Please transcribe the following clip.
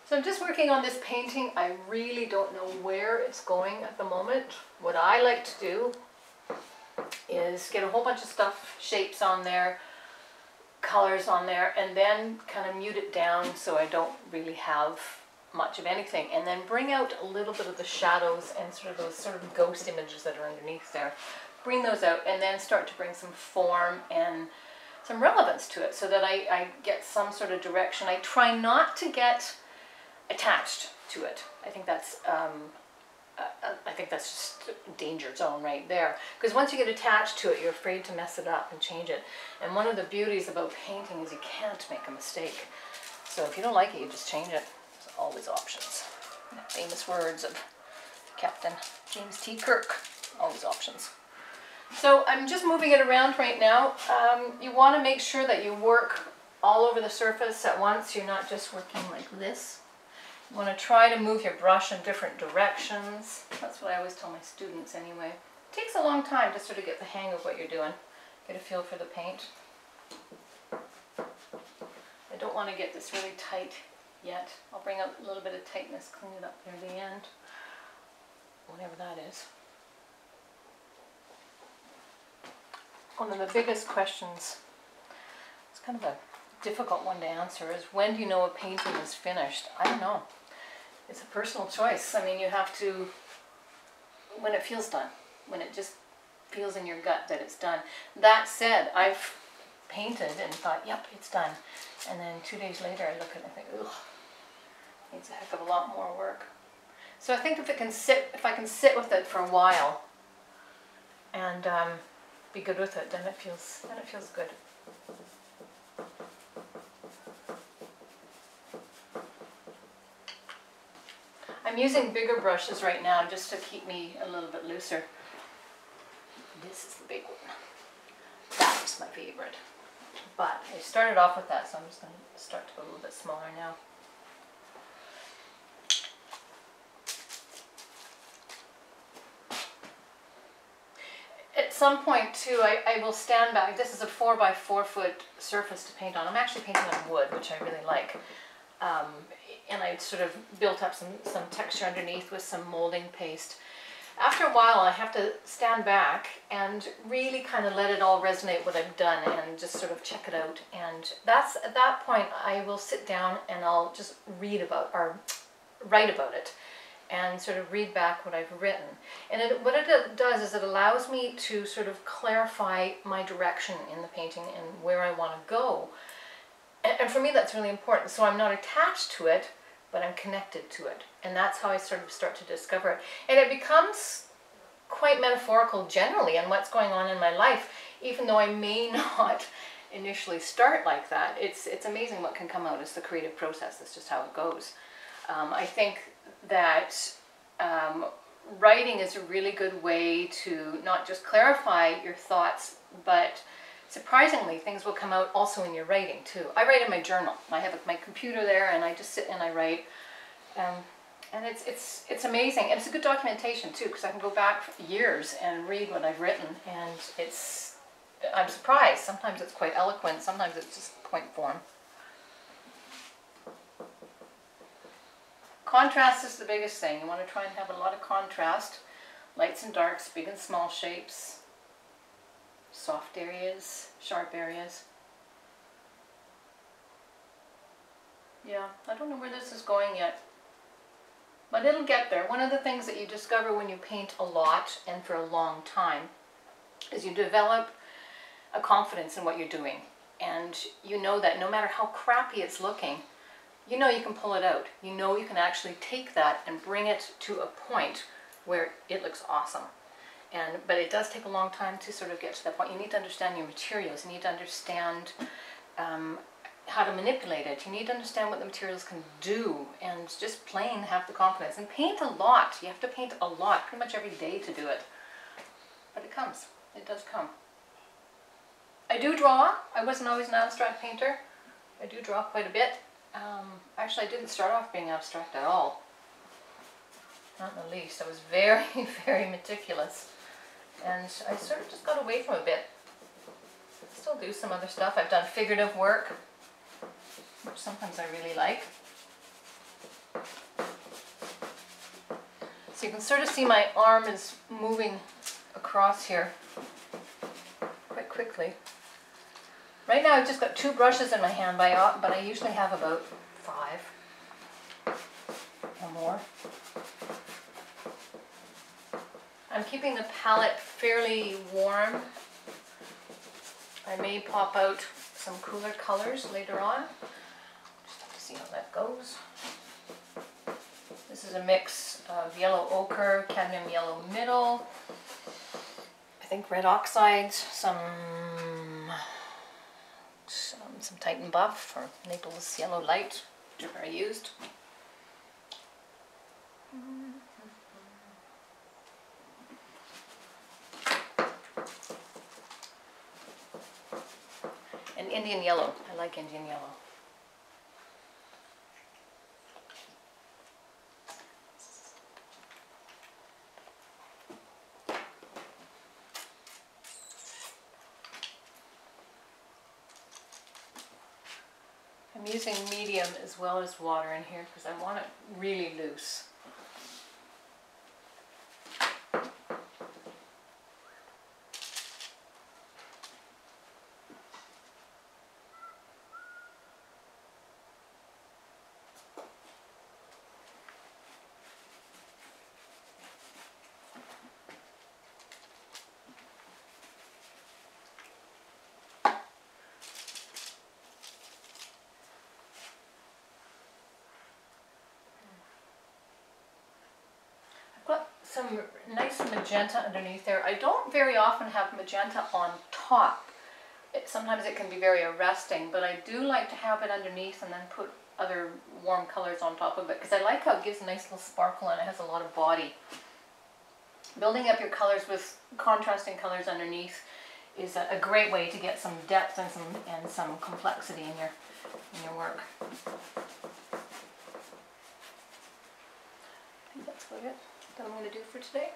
So I'm just working on this painting. I really don't know where it's going at the moment. What I like to do is get a whole bunch of stuff, shapes on there, colors on there, and then kind of mute it down so I don't really have much of anything, and then bring out a little bit of the shadows and sort of those sort of ghost images that are underneath there. Bring those out and then start to bring some form and some relevance to it so that I get some sort of direction. I try not to get attached to it. I think that's just a danger zone right there. Because once you get attached to it, you're afraid to mess it up and change it. And one of the beauties about painting is you can't make a mistake. So if you don't like it, you just change it. There's always options. The famous words of Captain James T. Kirk. Always options. So I'm just moving it around right now. You want to make sure that you work all over the surface at once. You're not just working like this. You want to try to move your brush in different directions. That's what I always tell my students anyway. It takes a long time to sort of get the hang of what you're doing. Get a feel for the paint. I don't want to get this really tight yet. I'll bring out a little bit of tightness, clean it up near the end. Whatever that is. One of the biggest questions, it's kind of a difficult one to answer, is when do you know a painting is finished? I don't know. It's a personal choice. I mean, you have to, when it feels done, when it just feels in your gut that it's done. That said, I've painted and thought, yep, it's done. And then 2 days later I look at it and think, ugh, needs a heck of a lot more work. So I think if I can sit with it for a while and be good with it, then it feels good. I'm using bigger brushes right now just to keep me a little bit looser. This is the big one. That was my favorite. But I started off with that, so I'm just going to start to go a little bit smaller now. At some point too, I will stand back. This is a 4 by 4 foot surface to paint on. I'm actually painting on wood, which I really like. And I sort of built up some texture underneath with some molding paste. After a while, I have to stand back and really kind of let it all resonate what I've done and just sort of check it out. And that's, at that point, I will sit down and I'll just read about, or write about it, and sort of read back what I've written. And what it does is it allows me to sort of clarify my direction in the painting and where I want to go. And for me, that's really important. So I'm not attached to it, but I'm connected to it. And that's how I sort of start to discover it. And it becomes quite metaphorical generally in what's going on in my life, even though I may not initially start like that. It's amazing what can come out as the creative process. That's just how it goes. I think that writing is a really good way to not just clarify your thoughts, but surprisingly, things will come out also in your writing too. I write in my journal. I have my computer there, and I just sit and I write. And it's amazing. And it's a good documentation too, because I can go back years and read what I've written, and I'm surprised. Sometimes it's quite eloquent. Sometimes it's just point form. Contrast is the biggest thing. You want to try and have a lot of contrast. Lights and darks, big and small shapes. Soft areas, sharp areas. Yeah, I don't know where this is going yet, but it'll get there. One of the things that you discover when you paint a lot and for a long time is you develop a confidence in what you're doing. And you know that no matter how crappy it's looking, you know you can pull it out. You know you can actually take that and bring it to a point where it looks awesome. But it does take a long time to sort of get to that point. You need to understand your materials. You need to understand how to manipulate it. You need to understand what the materials can do, and just plain have the confidence. And paint a lot. You have to paint a lot, pretty much every day to do it. But it comes. It does come. I do draw. I wasn't always an abstract painter. I do draw quite a bit. Actually, I didn't start off being abstract at all. Not in the least. I was very, very meticulous. And I sort of just got away from a bit. I still do some other stuff. I've done figurative work, which sometimes I really like. So you can sort of see my arm is moving across here quite quickly. Right now I've just got 2 brushes in my hand, but I usually have about 5 or more. I'm keeping the palette fairly warm. I may pop out some cooler colors later on. Just have to see how that goes. This is a mix of yellow ochre, cadmium yellow middle, I think red oxides, some Titan Buff or Naples Yellow Light, whichever I used. And Indian yellow. I like Indian yellow. I'm using medium as well as water in here because I want it really loose. Got some nice magenta underneath there. I don't very often have magenta on top. Sometimes it can be very arresting, but I do like to have it underneath and then put other warm colors on top of it because I like how it gives a nice little sparkle and it has a lot of body. Building up your colors with contrasting colors underneath is a great way to get some depth and some complexity in your work. I think that's about it that I'm going to do for today.